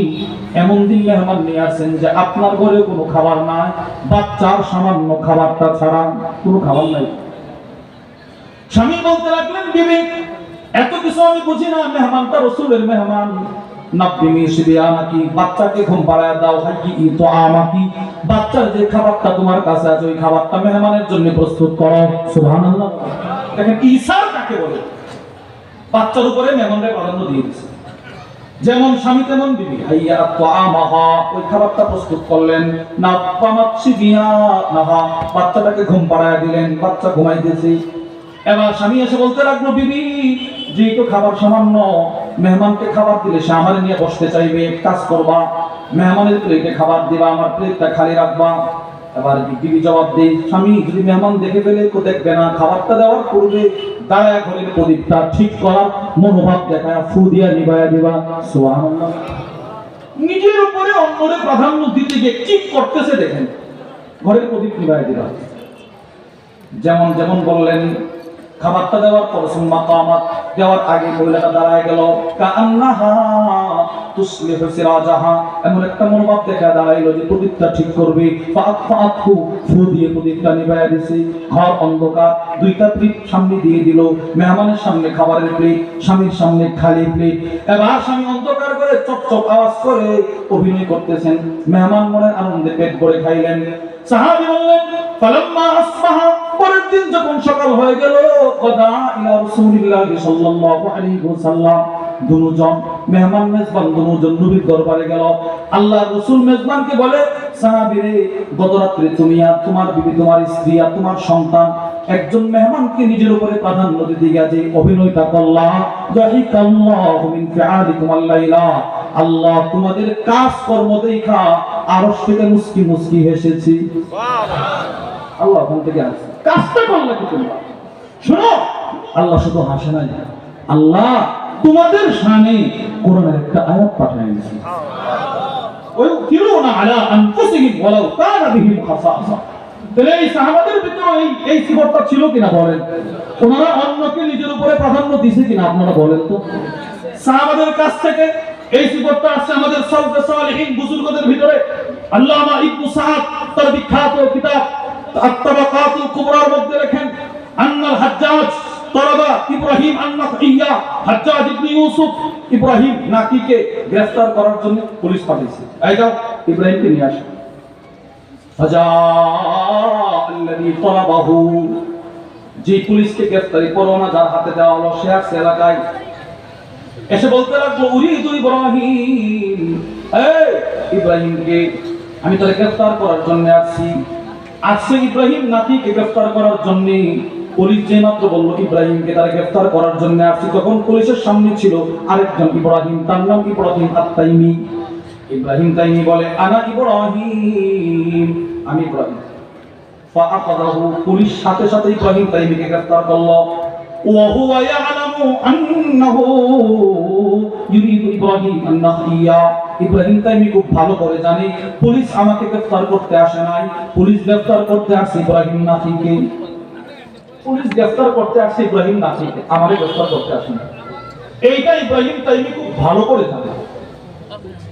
এমন দিন মেহমান নিয়ে আসেন যে আপনার ঘরে কোনো খাবার নাই, বাচ্চার সামান্য খাবারটা ছাড়া কোনো খাবার নাই। স্বামী বলতে লাগলেন, বিবি এত কিছু আমি বুঝি না, মেহমানটা রাসূলের মেহমান, নাব্বিনি সিবিয়ানাকি, বাচ্চাকে ঘুম পাড়ায় দাও, হাইয়ি তো আমাকি, বাচ্চার যে খাবারটা তোমার কাছে আছে ওই খাবারটা মেহমানের জন্য প্রস্তুত করো। সুবহানাল্লাহ। দেখেন ঈসার কাকে বলে, বাচ্চার উপরে মেহমানদের প্রাধান্য দিয়ে দিয়েছে। যেমন স্বামী তেমন বিবি, হাইয়া তো আমাহা, ওই খাবারটা প্রস্তুত করলেন, নাব্বামাত সিবিয়ানাহা, বাচ্চাটাকে ঘুম পাড়ায় দিলেন, বাচ্চা ঘুমাইতেছে। এবার স্বামী এসে বলতে লাগলো, বিবি যেহেতু খাবার সামান্য, মেহমানকে খাবার দিলে সে আমার নিয়ে বসতে চাইবে, কাজ করবা, মেহমানের প্লেটে খাবার দিবা, আমার প্লেটটা খালি রাখবা। এবার বিবি জবাব দেয়, স্বামী যদি মেহমান দেখে ফেলে তো দেখবে না, খাবারটা দেওয়ার পূর্বে দাঁড়ায় ঘরের প্রদীপটা ঠিক করার মনোভাব দেখায় ফু দিয়া নিভায়া দিবা। সুবহানাল্লাহ। নিজের উপরে অন্যরে প্রাধান্য দিতে গিয়ে কি করতেছে দেখেন, ঘরের প্রদীপ নিভায়া দিবা। যেমন যেমন বললেন, খাবারটা দেওয়ার পর সুম্মা কামাত, দেওয়ার আগে মহিলাটা দাঁড়ায় গেল, কান্নাহা তুসলিহু সিরাজাহা, এমন একটা মনোভাব দেখা দাঁড়াইলো যে প্রদীপটা ঠিক করবে। ফাতফাতহু, ফু দিয়ে প্রদীপটা নিভাইয়া দিছে। ঘর অন্ধকার, দুইটা প্লেট সামনে দিয়ে দিল, মেহমানের সামনে খাবারের প্লেট, স্বামীর সামনে খালি প্লেট। এবার স্বামী অন্ধকার করে চপচপ আওয়াজ করে অভিনয় করতেছেন, মেহমান মনের আনন্দে পেট ভরে খাইলেন। সাহাবী বললেন, ফালাম্মা আসবাহা, পরের দিন যখন সকাল হয়ে গেল, কদা ইলা রাসূলিল্লাহ সাল্লাল্লাহু আলাইহি ওয়াসাল্লাম, দুজন মেহমান মেজবান দুজন নবীর দরবারে গেল। আল্লাহর রাসূল মেজবানকে বলে, সাহাবী রে, গত রাতে তুমি আর তোমার বিবি, তোমার স্ত্রী আর তোমার সন্তান একজন মেহমানকে নিজের উপরে প্রাধান্য দিতে গিয়ে যে অভিনয়টা করলা, যাহিকাল্লাহু মিন ফিআলিকুম আল-লাইলা, আল্লাহ তোমাদের কাজ কর্ম দেখা আরশ থেকে মুস্কি মুস্কি হেসেছি। আল্লাহ ওখান থেকে আসছে, কাজটা করলে কি তোমরা? শোনো, আল্লাহ শুধু হাসে নাই, আল্লাহ তোমাদের শানে কোরআনের একটা আয়াত পাঠিয়েছে, ওই তিরুনা আলা আনফুসিহিম ওয়ালাউ কানা বিহিম খাসাসা। তাহলে এই সাহাবাদের ভিতরে এই সিফাতটা ছিল কিনা বলেন? ওনারা অন্যকে নিজের উপরে প্রাধান্য দিয়েছে কিনা আপনারা বলেন তো? সাহাবাদের কাছ থেকে এই সিফাতটা আসছে আমাদের সালফে সালেহিন বুজুর্গদের ভিতরে। আল্লামা ইবনে সাদ তার বিখ্যাত কিতাব আত-তাবাকাতুল কুবরার মধ্যে লেখেন, আন্নাল হাজ্জাজ তলাবা ইব্রাহিম আন-নাখইয়া, হাজ্জাজ ইবনে ইউসুফ ইব্রাহিম নাকিকে গ্রেফতার করার জন্য পুলিশ পাঠিয়েছে, এই যাও ইব্রাহিমকে নিয়ে আসো। ফাজা আল্লাযী তলাবাহু, যে পুলিশকে গ্রেফতারি পরোয়ানা যার হাতে দেওয়া হলো সে আর এলাকায় এসে বলতে লাগলো, উরিদু ইব্রাহিম, এই ইব্রাহিমকে আমি তাকে গ্রেফতার করার জন্য আসছি। আসছে ইব্রাহিম নাকিকে গ্রেফতার করার জন্য। পুলিশ যে মাত্র বললো ইব্রাহিমকে তারা গ্রেফতার করার জন্য আসছি, তখন পুলিশের সামনে ছিল আরেকজন ইব্রাহিম, তার নাম ইব্রাহিম আত-তাইমি। ইব্রাহিম তাইমি বলে, আনা ইব্রাহিম, আমি ইব্রাহিম। ফাআখাযাহু, পুলিশ সাথে সাথে ইব্রাহিম তাইমিকে গ্রেফতার করলো। ওয়া হুয়া ইয়ালামু আন্নাহু ইউরিদু ইব্রাহিম আন-নাখইয়া, ইব্রাহিম তাইমি খুব ভালো করে জানে পুলিশ আমাকে গ্রেফতার করতে আসে নাই, পুলিশ গ্রেফতার করতে আসছে ইব্রাহিম নাখীকে। পুলিশ গ্রেফতার করতে আসছে ইব্রাহিম নাখীকে, আমারে গ্রেফতার করতে আসে না, এইটা ইব্রাহিম তাইমি খুব ভালো করে জানে।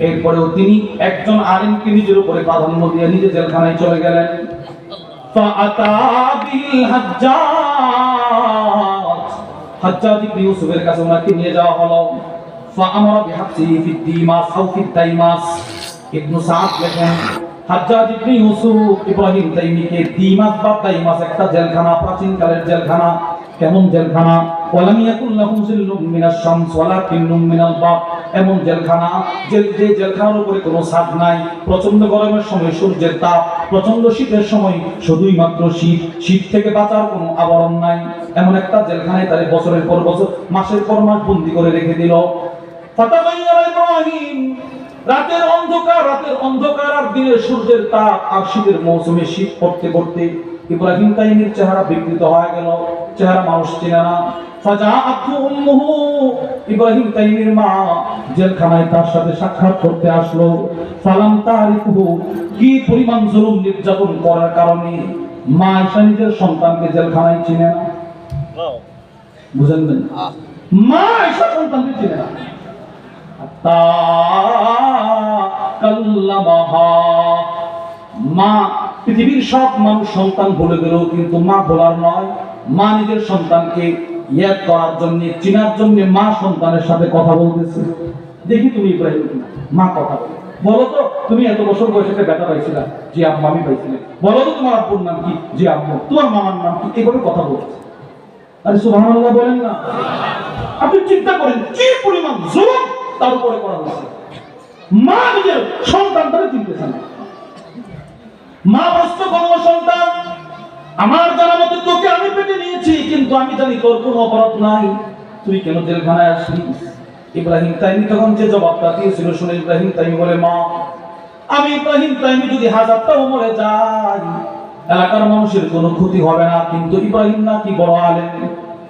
এরপরেও তিনি একজন আলেমকে নিজের উপরে প্রাধান্য দিয়ে নিজে জেলখানায় চলে গেলেন। ফাআতা বিল হাজ্জাজ, হাজ্জাজ ইবনে ইউসুফের কাছে ওনাকে নিয়ে যাওয়া হলো। ফাআমারা বিহাবসিহি ফি দিমাস আও ফি দাইমাস। ইবনে সাদ লেখেন হাজ্জাজ ইবনে ইউসুফ ইব্রাহিম তাইমিকে দিমাস বা দাইমাস একটা জেলখানা, প্রাচীন কালের জেলখানা। কেমন জেলখানা? ওয়ালাম ইয়াকুল লাহু জিল্লুম মিনাশ শামস ওয়ালাকিন্নুম মিনাল বাব। এমন জেলখানা যে জেলখানার উপরে কোনো ছাদ নাই, প্রচন্ড গরমের সময় সূর্যের তাপ, প্রচন্ড শীতের সময় শুধুই মাত্র শীত, শীত থেকে বাঁচার কোনো আবরণ নাই। এমন একটা জেলখানায় তারে বছরের পর বছর, মাসের পর মাস বন্দী করে রেখে দিল। ফাতাগায়্যারা ইব্রাহিম, রাতের অন্ধকার আর দিনের সূর্যের তাপ আর শীতের মৌসুমে শীত পড়তে পড়তে ইব্রাহিম তাইমির চেহারা বিকৃত হয়ে গেল, চেহারা মানুষ চেনে না। ফাজাআতু উম্মুহু, ইব্রাহিম তাইমির মা জেলখানায় তার সাথে সাক্ষাৎ করতে আসলো। ফালাম তারিফহু, কি পরিমাণ জুলুম নির্যাতন করার কারণে মা আয়েশা নিজের সন্তানকে জেলখানায় চিনে না। বুঝেন না? মা আয়েশা সন্তানকে চিনে না। মা, পৃথিবীর সব মানুষ সন্তান বলে গেল, কিন্তু মা বলার নয়। মা নিজের সন্তানকে ইয়াদ করার জন্য, চিনার জন্য মা সন্তানের সাথে কথা বলতেছে। দেখি তুমি ইব্রাহিম, মা কথা বলো তো, তুমি এত বছর বয়সে একটা বেটা পাইছিলা? জি আম্মা আমি পাইছিলাম। বলো তো তোমার আব্বুর নাম কি? জি আম্মু। তোমার মামার নাম কি? এইভাবে কথা বলছে। আরে সুবহানাল্লাহ বলেন না। আপনি চিন্তা করেন কি পরিমাণ জুলুম তার উপরে করা হয়েছে। মা নিজের সন্তানটাকে চিনতেছে না। মা প্রশ্ন করলো, সন্তান আমার জানা মতে তোকে আমি পেটে নিয়েছি, কিন্তু আমি জানি তোর কোনো অপরাধ নাই, তুই কেন জেলখানায় আসলি? ইব্রাহিম তাইমি তখন যে জবাবটা দিয়েছিল শুনে ইব্রাহিম তাইমি বলে, মা আমি ইব্রাহিম তাইমি যদি 1000টাও মরে যাই এলাকার মানুষের কোনো ক্ষতি হবে না, কিন্তু ইব্রাহিম নাকি বড় আলেম,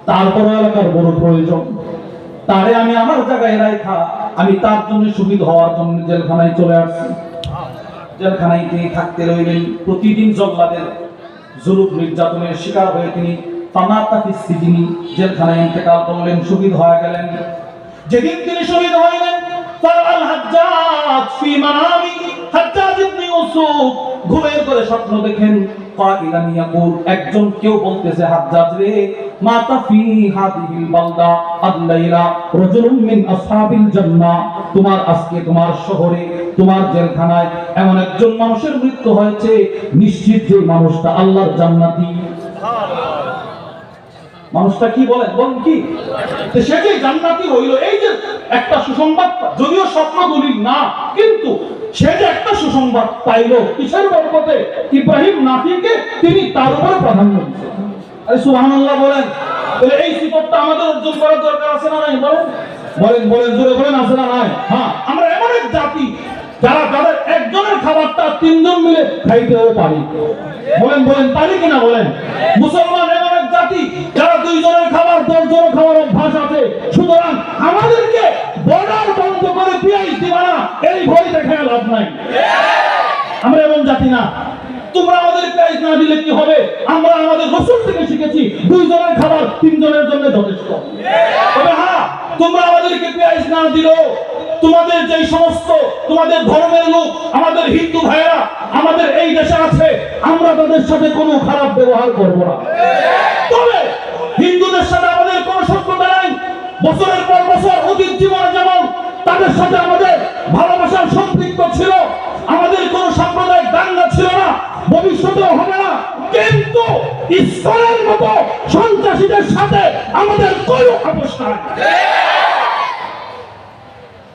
তারপর এলাকার বড় প্রয়োজন, তারে আমি আমার জায়গায় রাখা, আমি তার জন্য শহীদ হওয়ার জন্য জেলখানায় চলে আসছি। জেলখানায় তিনি থাকতে রইলেন। প্রতিদিন জল্লাদের জুলুম নির্যাতনের শিকার হয়ে তিনি জেলখানায় ইন্তেকাল করলেন, শহীদ হয়ে গেলেন। যেদিন তিনি শহীদ হইলেন, ফারাআল হাজ্জাজ ফি মানামি, হাজ্জাজ ইবনে ইউসুফ ঘুমের ঘরে স্বপ্ন দেখেন, কাইলান ইয়াকুল, একজন কেউ বলতেছে, হাজ্জাজ রে, মাতা ফি হাদিহিল বালদা আল-লাইলা রাজুলুম মিন আসহাবিল জান্নাহ, তোমার আজকে তোমার শহরে, তোমার জেলখানায় এমন একজন মানুষের মৃত্যু হয়েছে, নিশ্চিত যে মানুষটা আল্লাহর জান্নাতি। মানুষটা কি বলেন কি? সে যে জান্নাতি হইল, এই যে একটা সুসংবাদ, যদিও স্বপ্ন দলিল না, কিন্তু সে যে একটা সুসংবাদ পাইল, কিসের বরকতে? ইব্রাহিম নাতিকে তিনি তার উপরে প্রাধান্য দিয়েছেন। আরে সুবহানাল্লাহ বলেন। তাহলে এই সিফতটা আমাদের অর্জন করার দরকার আছে না নাই? বলেন বলেন জোরে বলেন, আছে না নাই? হ্যাঁ, আমরা এমন এক জাতি যাদের একজনের খাবারটা 3 জন মিলে খাইতেও পারি। বলেন পারি কিনা বলেন? মুসলমান এমন এক জাতি যারা 2 জনের খাবার 10 জনের খাবার অভ্যাস আছে। সুতরাং আমাদেরকে বর্ডার বন্ধ করে পিয়াইশ দিবা না, এই ভয় দেখে লাভ নাই। আমরা এমন জাতি না। তোমরা আমাদের পিয়াইশ না দিলে কি হবে? আমরা আমাদের রাসূল থেকে শিখেছি 2 জনের খাবার 3 জনের জন্য যথেষ্ট। তবে হ্যাঁ, তোমরা আমাদেরকে পিয়াইশ না দিলেও তোমাদের যে সমস্ত তোমাদের ধর্মের লোক, আমাদের হিন্দু ভাইরা আমাদের এই দেশে আছে, আমরা তাদের সাথে কোনো খারাপ ব্যবহার করব না। তবে হিন্দুদের সাথে আমাদের কোনো শত্রুতা নাই। বছরের পর বছর অতীত জীবনে যেমন তাদের সাথে আমাদের ভালোবাসার সম্পৃক্ত ছিল, আমাদের কোনো সাম্প্রদায়িক দাঙ্গা ছিল না, ভবিষ্যতেও হবে না। কিন্তু ইসলামের মতো সন্ত্রাসীদের সাথে আমাদের কোনো আপোষ নাই।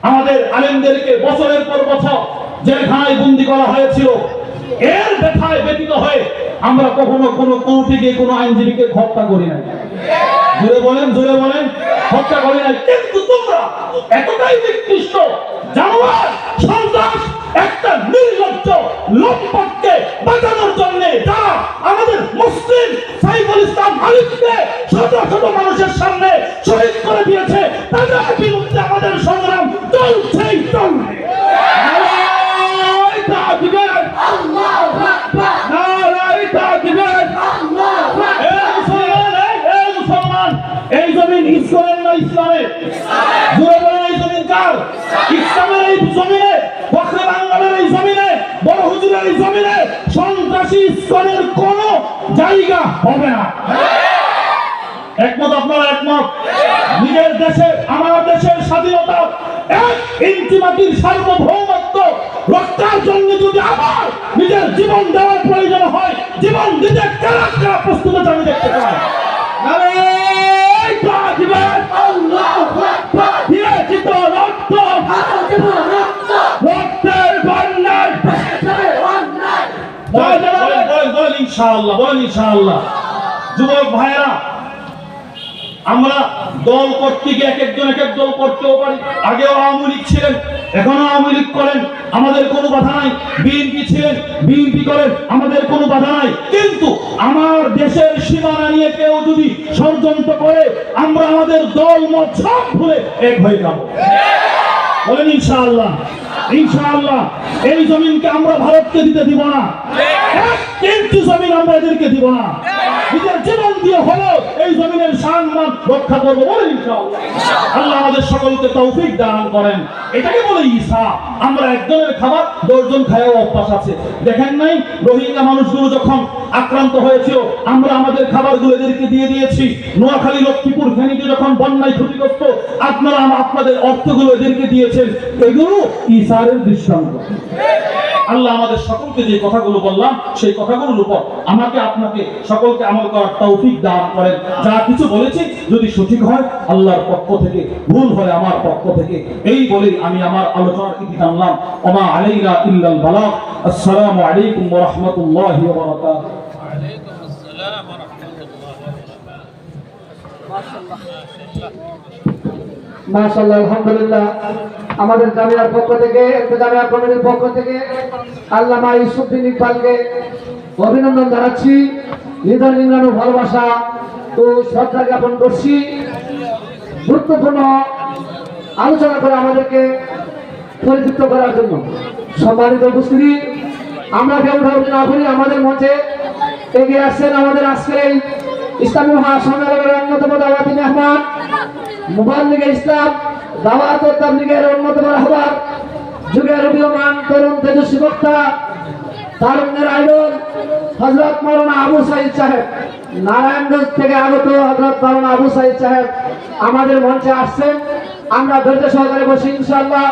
আমাদের আলেমদেরকে বছরের পর বছর জেলখানায় বন্দী করা হয়েছিল। এর ব্যথায় ব্যতীত হয়ে আমরা কখনো কোনো কোর্টে কোনো আইনজীবীকে হত্যা করি নাই। জোরে বলেন, হত্যা করি নাই। কিন্তু তোমরা এতটাই নিকৃষ্ট, জানোয়ার, সন্ত্রাস, একটা নির্লজ্জ লম্পটকে বাঁচানোর জন্য যারা আমাদের মুসলিম সাইফুল ইসলাম মালিককে শত শত মানুষের সামনে শহীদ করে দিয়েছে, তাদের বিরুদ্ধে আমাদের সংগ্রাম চলছেই চলবে। নারায়ে তাকবীর, আল্লাহু আকবার, নারায়ে তাকবীর, আল্লাহু আকবার। এই মুসলমান, এই জমিন ইসলামের না ইসলামের? জোরে বলেন, এই জমিন কার? ইসলামের এই জমিনে, বখরে বাংলার এই জমিনে, বড় হুজুরের এই জমিনে সন্ত্রাসী ইসলামের কোনো জায়গা হবে না। একমত? আপনারা একমত? নিজের দেশের, আমার দেশের স্বাধীনতা, 1 ইঞ্চি মাটির সার্বভৌমত্ব রক্ষার জন্য যদি আমার নিজের জীবন দেওয়ার প্রয়োজন হয়, জীবন দিতে কারা কারা প্রস্তুত আছে আমি দেখতে চাই। ইনশাআল্লাহ বলেন ইনশাআল্লাহ। যুবক ভাইয়েরা, আমরা দল করতে গিয়ে এক একজন এক এক দল করতেও পারি। আগেও আওয়ামী লীগ ছিলেন, এখনো আওয়ামী লীগ করেন, আমাদের কোনো বাধা নাই। বিএনপি ছিলেন, বিএনপি করেন, আমাদের কোনো বাধা নাই। কিন্তু আমার দেশের সীমানা নিয়ে কেউ যদি ষড়যন্ত্র করে, আমরা আমাদের দল মত সব ভুলে এক হয়ে যাব। বলেন ইনশাআল্লাহ। ইনশাআল্লাহ এই জমিনকে আমরা ভারতকে দিতে দিব না, 1 ইঞ্চি জমিন আমরা এদেরকে দিব না। নিজের জীবন দিয়ে হলো এই জমিনের সম্মান রক্ষা করবো। বলেন ইনশাআল্লাহ। আল্লাহ আমাদের সকলকে তৌফিক দান করেন। এটাকে বলে ঈসা। আমরা একজনের খাবার 10 জন খাওয়া অভ্যাস আছে। দেখেন নাই রোহিঙ্গা মানুষগুলো যখন আক্রান্ত হয়েছিল, আমরা আমাদের খাবারগুলো এদেরকে দিয়ে দিয়েছি। নোয়াখালী, লক্ষ্মীপুর, ফেনীতে যখন বন্যায় ক্ষতিগ্রস্ত, আপনারা আপনাদের অর্থগুলো এদেরকে দিয়েছেন। এগুলো ঈসার দৃষ্টান্ত। আল্লাহ আমাদের সকলকে যে কথাগুলো বললাম সেই কথাগুলোর উপর আমাকে আপনাকে সকলকে আমল করার তৌফিক দান করেন। যা কিছু বলেছি যদি সঠিক হয় আল্লাহর পক্ষ থেকে, ভুল হয় আমার পক্ষ থেকে। এই বলেই আমি আমার আলোচনার ইতি টানলাম। ওমা আলাইনা ইল্লাল বালাগ। আসসালামু আলাইকুম ওয়া রাহমাতুল্লাহি ওয়া বারাকাতুহু। ওয়ালাইকুম আসসালাম ওয়া রাহমাতুল্লাহি ওয়া বারাকাতুহু। মাশাআল্লাহ, আলহামদুলিল্লাহ। আমাদের জামিয়ার পক্ষ থেকে, জামিয়া কমিটির পক্ষ থেকে আল্লামা ইউসুফদ্দিন ইকবালকে অভিনন্দন জানাচ্ছি। হৃদয় নিংড়ানো ভালোবাসা ও শ্রদ্ধা জ্ঞাপন করছি। গুরুত্বপূর্ণ আলোচনা করে আমাদেরকে পরিতৃপ্ত করার জন্য। সম্মানিত উপস্থিতি, আমরা কেউ না করি, আমাদের মঞ্চে এগিয়ে আসছেন আমাদের আজকের এই ইসলামী মহাসম্মেলনের অন্যতম দাওয়াতি মেহমান, মুবাল্লিগে ইসলাম, দাওয়াত ও তাবলীগের অন্যতম রাহবার, যুগের উদীয়মান তরুণ তেজস্বী বক্তা, তারুণ্যের আইডল হযরত মাওলানা আবু সাঈদ সাহেব, নারায়ণগঞ্জ থেকে আগত হযরত মাওলানা আবু সাঈদ সাহেব আমাদের মঞ্চে আসছেন। আমরা ধৈর্য সহকারে বসি ইনশাআল্লাহ।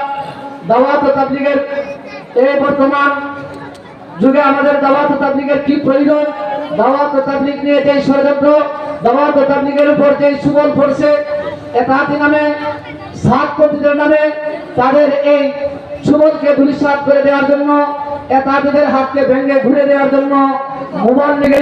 দাওয়াত ও তাবলীগের এই বর্তমান যুগে আমাদের দাওয়াত ও তাবলীগের কি প্রয়োজন, দাওয়াত ও তাবলীগ নিয়ে যে ষড়যন্ত্র, দাওয়াত ও তাবলীগের উপর যে সুবল পড়ছে, এতাহাতি নামে, সাতপন্থীদের নামে তাদের এই সুবলকে ধূলিসাৎ করে দেওয়ার জন্য, এতাহাতিদের হাতকে ভেঙে ঘুরে দেওয়ার জন্য মুবাল্লিগে